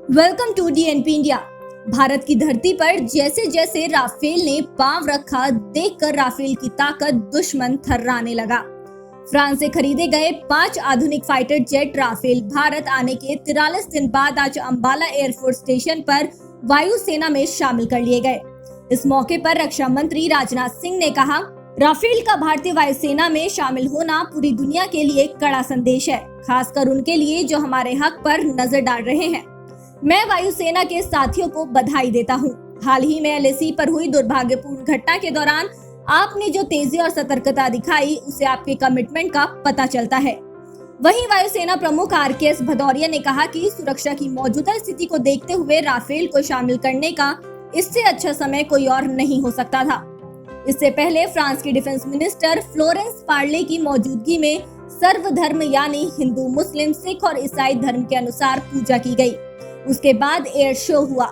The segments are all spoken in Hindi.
Welcome to DNP India. Bharat की धरती पर जैसे जैसे राफेल ने पांव रखा, देखकर राफेल की ताकत दुश्मन थर्राने लगा। फ्रांस से खरीदे गए 5 आधुनिक फाइटर जेट राफेल भारत आने के 43 दिन बाद आज अंबाला एयरफोर्स स्टेशन पर वायुसेना में शामिल कर लिए गए। इस मौके पर रक्षा मंत्री राजनाथ सिंह ने कहा, राफेल का भारतीय वायुसेना में शामिल होना पूरी दुनिया के लिए कड़ा संदेश है, खासकर उनके लिए जो हमारे हक पर नजर डाल रहे हैं। मैं वायुसेना के साथियों को बधाई देता हूं। हाल ही में एलएसी पर हुई दुर्भाग्यपूर्ण घटना के दौरान आपने जो तेजी और सतर्कता दिखाई, उसे आपके कमिटमेंट का पता चलता है। वहीं वायुसेना प्रमुख आरकेएस भदौरिया ने कहा कि सुरक्षा की मौजूदा स्थिति को देखते हुए राफेल को शामिल करने का इससे अच्छा समय कोई और नहीं हो सकता था। इससे पहले फ्रांस की डिफेंस मिनिस्टर फ्लोरेंस पार्ले की मौजूदगी में सर्वधर्म यानी हिंदू, मुस्लिम, सिख और ईसाई धर्म के अनुसार पूजा की गई। उसके बाद एयर शो हुआ,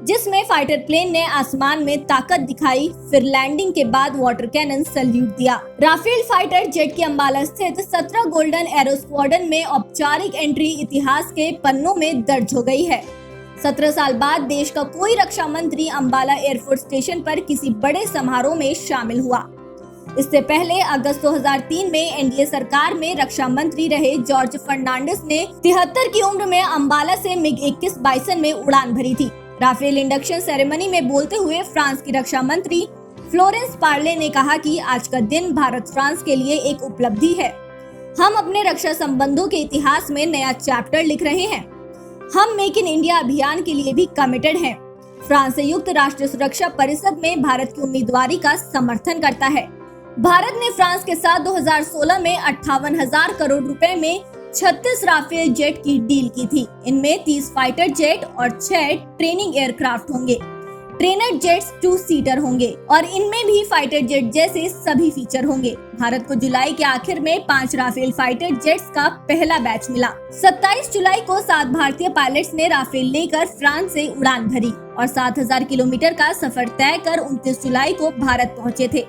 जिसमें फाइटर प्लेन ने आसमान में ताकत दिखाई। फिर लैंडिंग के बाद वाटर कैनन सैल्यूट दिया। राफेल फाइटर जेट की अंबाला स्थित 17 गोल्डन एरो स्क्वाड्रन में औपचारिक एंट्री इतिहास के पन्नों में दर्ज हो गई है। 17 साल बाद देश का कोई रक्षा मंत्री अंबाला एयरफोर्स स्टेशन पर किसी बड़े समारोह में शामिल हुआ। इससे पहले अगस्त 2003 में एनडीए सरकार में रक्षा मंत्री रहे जॉर्ज फर्नांडिस ने 73 की उम्र में अंबाला से मिग-21 बाइसन में उड़ान भरी थी। राफेल इंडक्शन सेरेमनी में बोलते हुए फ्रांस की रक्षा मंत्री फ्लोरेंस पार्ले ने कहा कि आज का दिन भारत फ्रांस के लिए एक उपलब्धि है। हम अपने रक्षा संबंधों के इतिहास में नया चैप्टर लिख रहे हैं। हम मेक इन इंडिया अभियान के लिए भी कमिटेड हैं। फ्रांस संयुक्त राष्ट्र सुरक्षा परिषद में भारत की उम्मीदवारी का समर्थन करता है। भारत ने फ्रांस के साथ 2016 में 58,000 करोड़ रुपए में 36 राफेल जेट की डील की थी। इनमें 30 फाइटर जेट और 6 ट्रेनिंग एयरक्राफ्ट होंगे। ट्रेनर जेट्स 2 सीटर होंगे और इनमें भी फाइटर जेट जैसे सभी फीचर होंगे। भारत को जुलाई के आखिर में 5 राफेल फाइटर जेट्स का पहला बैच मिला। 27 जुलाई को 7 भारतीय पायलट्स ने राफेल लेकर फ्रांस से उड़ान भरी और 7,000 किलोमीटर का सफर तय कर 29 जुलाई को भारत पहुँचे थे।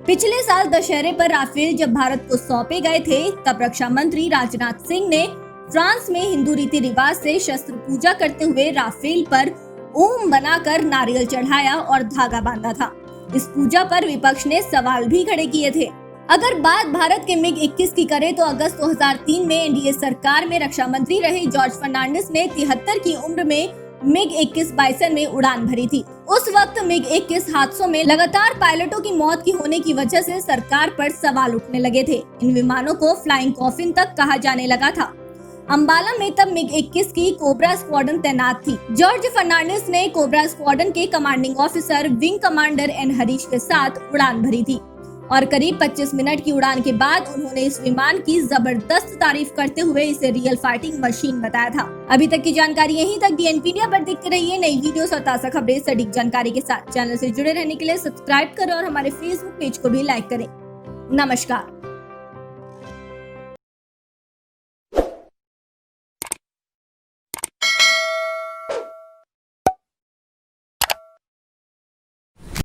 पिछले साल दशहरे पर राफेल जब भारत को सौंपे गए थे, तब रक्षा मंत्री राजनाथ सिंह ने फ्रांस में हिंदू रीति रिवाज से शस्त्र पूजा करते हुए राफेल पर ओम बनाकर नारियल चढ़ाया और धागा बांधा था। इस पूजा पर विपक्ष ने सवाल भी खड़े किए थे। अगर बात भारत के मिग-21 की करें तो अगस्त 2003 में एनडीए सरकार में रक्षा मंत्री रहे जॉर्ज फर्नांडिस ने 73 की उम्र में मिग-21 बाइसन में उड़ान भरी थी। उस वक्त मिग-21 हादसों में लगातार पायलटों की मौत की होने की वजह से सरकार पर सवाल उठने लगे थे। इन विमानों को फ्लाइंग कॉफिन तक कहा जाने लगा था। अंबाला में तब मिग-21 की कोबरा स्क्वाड्रन तैनात थी। जॉर्ज फर्नांडिस ने कोबरा स्क्वाड्रन के commanding officer wing commander N Harish के साथ उड़ान भरी थी और करीब 25 मिनट की उड़ान के बाद उन्होंने इस विमान की जबरदस्त तारीफ करते हुए इसे रियल फाइटिंग मशीन बताया था। अभी तक की जानकारी यहीं तक। डीएनपी इंडिया पर देखते रहिए नई वीडियोस और ताज़ा खबरें सटीक जानकारी के साथ। चैनल से जुड़े रहने के लिए सब्सक्राइब करें और हमारे फेसबुक पेज को भी लाइक करें। नमस्कार।